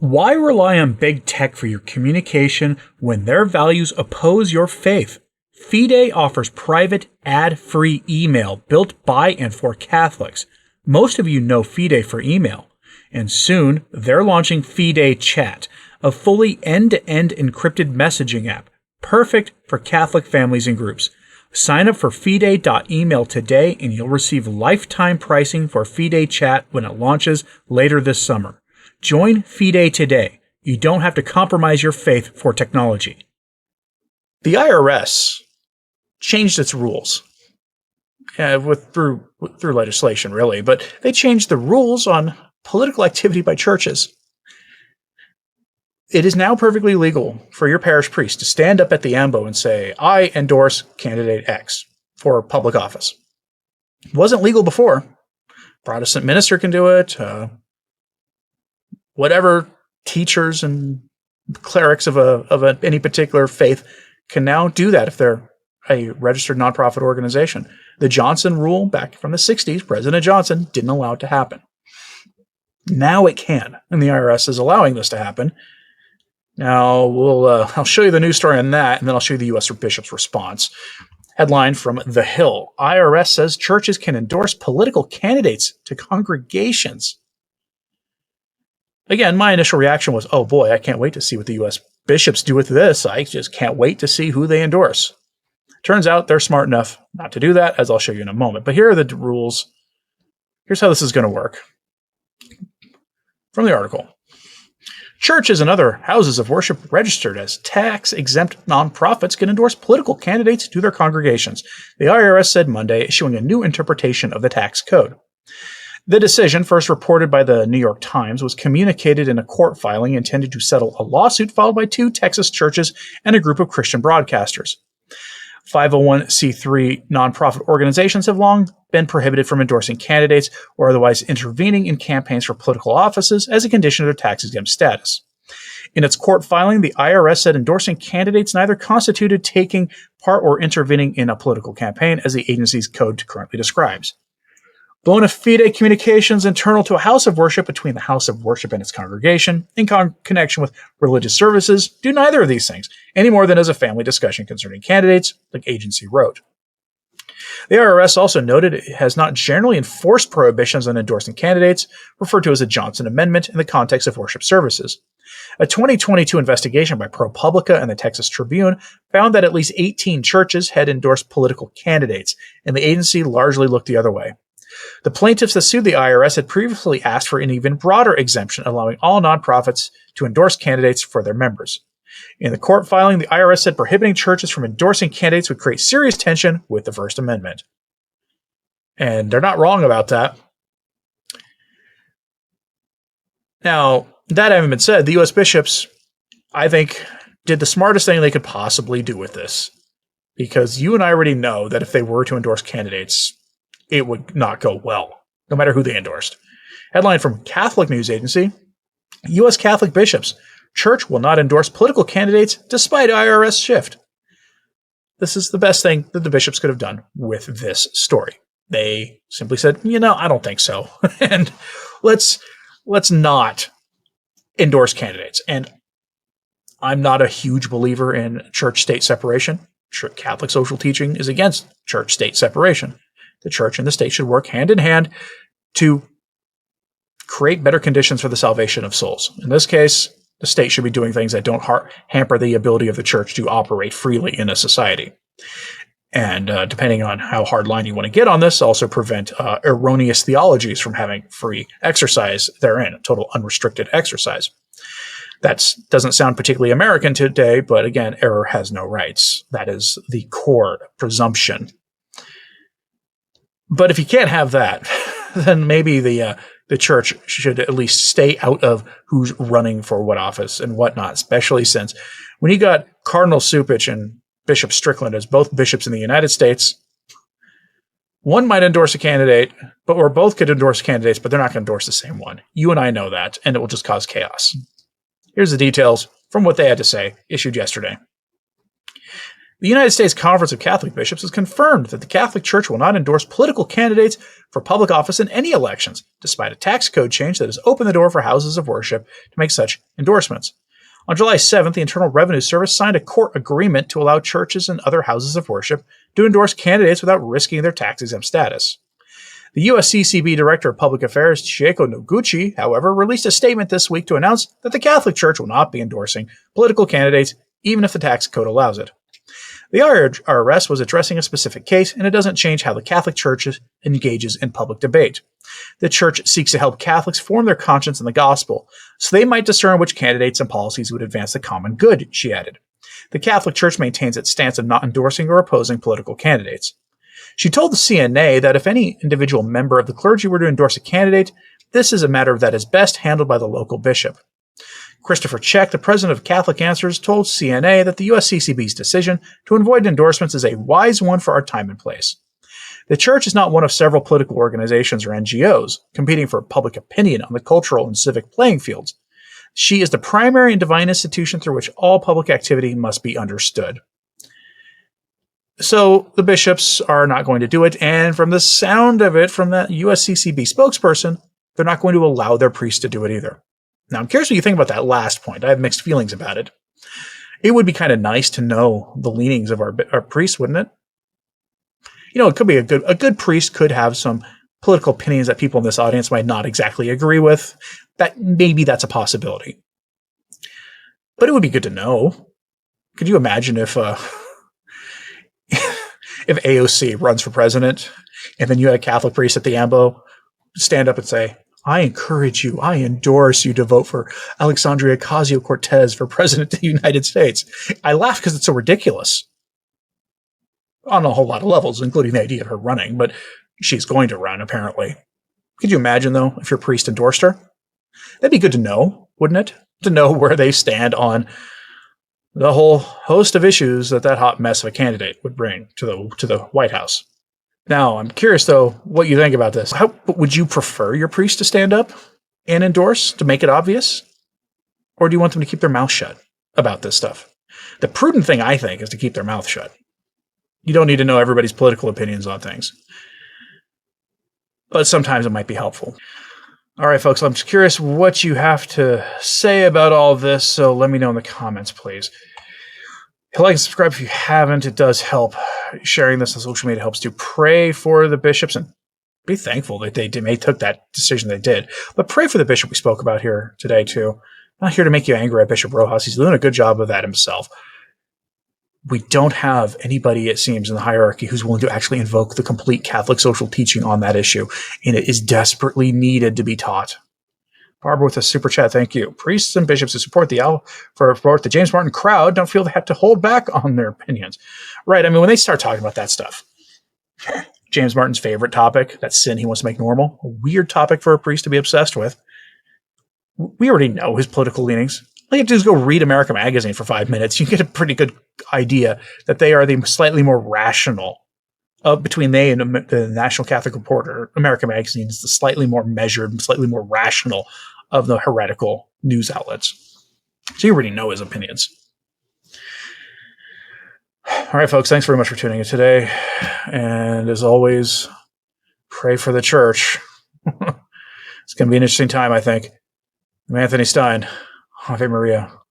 Why rely on big tech for your communication when their values oppose your faith? Fide offers private, ad-free email built by and for Catholics. Most of you know Fide for email. And soon, they're launching Fide Chat, a fully end-to-end encrypted messaging app, perfect for Catholic families and groups. Sign up for fide.email today and you'll receive lifetime pricing for Fide Chat when it launches later this summer. Join Fide today. You don't have to compromise your faith for technology. The IRS changed its rules through legislation, really, but they changed the rules on political activity by churches. It is now perfectly legal for your parish priest to stand up at the ambo and say, I endorse candidate X for public office. It wasn't legal before. Protestant minister can do it. Whatever teachers and clerics of any particular faith can now do that if they're a registered nonprofit organization. The Johnson rule back from the 60s, President Johnson didn't allow it to happen. Now it can, and the IRS is allowing this to happen. Now, I'll show you the news story on that, and then I'll show you the U.S. Bishop's response. Headline from The Hill. IRS says churches can endorse political candidates to congregations. Again, my initial reaction was, oh boy, I can't wait to see what the U.S. bishops do with this. I just can't wait to see who they endorse. Turns out they're smart enough not to do that, as I'll show you in a moment. But here are the rules. Here's how this is going to work. From the article. Churches and other houses of worship registered as tax-exempt nonprofits can endorse political candidates to their congregations, the IRS said Monday, issuing a new interpretation of the tax code. The decision, first reported by the New York Times, was communicated in a court filing intended to settle a lawsuit filed by 2 Texas churches and a group of Christian broadcasters. 501c3 nonprofit organizations have long been prohibited from endorsing candidates or otherwise intervening in campaigns for political offices as a condition of their tax-exempt status. In its court filing, the IRS said endorsing candidates neither constituted taking part or intervening in a political campaign, as the agency's code currently describes. Bona fide communications internal to a house of worship between the house of worship and its congregation in connection with religious services do neither of these things, any more than as a family discussion concerning candidates, the agency wrote. The IRS also noted it has not generally enforced prohibitions on endorsing candidates, referred to as a Johnson Amendment in the context of worship services. A 2022 investigation by ProPublica and the Texas Tribune found that at least 18 churches had endorsed political candidates, and the agency largely looked the other way. The plaintiffs that sued the IRS had previously asked for an even broader exemption, allowing all nonprofits to endorse candidates for their members. In the court filing, the IRS said prohibiting churches from endorsing candidates would create serious tension with the First Amendment. And they're not wrong about that. Now, that having been said, the U.S. bishops, I think, did the smartest thing they could possibly do with this. Because you and I already know that if they were to endorse candidates, it would not go well, no matter who they endorsed. Headline from Catholic News Agency, U.S. Catholic bishops, church will not endorse political candidates despite IRS shift. This is the best thing that the bishops could have done with this story. They simply said, I don't think so. And let's not endorse candidates. And I'm not a huge believer in church-state separation. Catholic social teaching is against church-state separation. The church and the state should work hand in hand to create better conditions for the salvation of souls. In this case, the state should be doing things that don't hamper the ability of the church to operate freely in a society. And depending on how hard line you want to get on this, also prevent erroneous theologies from having free exercise therein, total unrestricted exercise. That doesn't sound particularly American today, but again, error has no rights. That is the core presumption. But if you can't have that, then maybe the church should at least stay out of who's running for what office and whatnot, especially since when you got Cardinal Cupich and Bishop Strickland as both bishops in the United States, one might endorse a candidate, or both could endorse candidates, but they're not going to endorse the same one. You and I know that, and it will just cause chaos. Here's the details from what they had to say, issued yesterday. The United States Conference of Catholic Bishops has confirmed that the Catholic Church will not endorse political candidates for public office in any elections, despite a tax code change that has opened the door for houses of worship to make such endorsements. On July 7th, the Internal Revenue Service signed a court agreement to allow churches and other houses of worship to endorse candidates without risking their tax-exempt status. The USCCB Director of Public Affairs, Chieko Noguchi, however, released a statement this week to announce that the Catholic Church will not be endorsing political candidates, even if the tax code allows it. The IRS was addressing a specific case, and it doesn't change how the Catholic Church engages in public debate. The Church seeks to help Catholics form their conscience in the gospel, so they might discern which candidates and policies would advance the common good, she added. The Catholic Church maintains its stance of not endorsing or opposing political candidates. She told the CNA that if any individual member of the clergy were to endorse a candidate, this is a matter that is best handled by the local bishop. Christopher Check, the president of Catholic Answers, told CNA that the USCCB's decision to avoid endorsements is a wise one for our time and place. The Church is not one of several political organizations or NGOs competing for public opinion on the cultural and civic playing fields. She is the primary and divine institution through which all public activity must be understood. So the bishops are not going to do it, and from the sound of it, from that USCCB spokesperson, they're not going to allow their priests to do it either. Now, I'm curious what you think about that last point. I have mixed feelings about it. It would be kind of nice to know the leanings of our priests, wouldn't it? You know, it could be a good priest could have some political opinions that people in this audience might not exactly agree with. That maybe that's a possibility. But it would be good to know. Could you imagine if if AOC runs for president and then you had a Catholic priest at the AMBO stand up and say, I encourage you, I endorse you to vote for Alexandria Ocasio-Cortez for president of the United States. I laugh because it's so ridiculous on a whole lot of levels, including the idea of her running, but she's going to run, apparently. Could you imagine, though, if your priest endorsed her? That'd be good to know, wouldn't it? To know where they stand on the whole host of issues that hot mess of a candidate would bring to the White House. Now, I'm curious, though, what you think about this. Would you prefer your priest to stand up and endorse to make it obvious? Or do you want them to keep their mouth shut about this stuff? The prudent thing, I think, is to keep their mouth shut. You don't need to know everybody's political opinions on things. But sometimes it might be helpful. All right, folks, I'm just curious what you have to say about all this, so let me know in the comments, please. Like and subscribe if you haven't. It does help. Sharing this on social media helps to pray for the bishops and be thankful that they took that decision they did. But pray for the bishop we spoke about here today, too. I'm not here to make you angry at Bishop Rojas. He's doing a good job of that himself. We don't have anybody, it seems, in the hierarchy who's willing to actually invoke the complete Catholic social teaching on that issue, and it is desperately needed to be taught. Barbara with a super chat, thank you. Priests and bishops who support the James Martin crowd don't feel they have to hold back on their opinions. Right, I mean, when they start talking about that stuff, James Martin's favorite topic, that sin he wants to make normal, a weird topic for a priest to be obsessed with. We already know his political leanings. All you have to do is go read America Magazine for 5 minutes. You get a pretty good idea that they are the slightly more rational between they and the National Catholic Reporter. America Magazine is the slightly more measured, slightly more rational of the heretical news outlets. So you already know his opinions. All right, folks, thanks very much for tuning in today. And as always, pray for the church. It's going to be an interesting time, I think. I'm Anthony Stine. Ave Maria.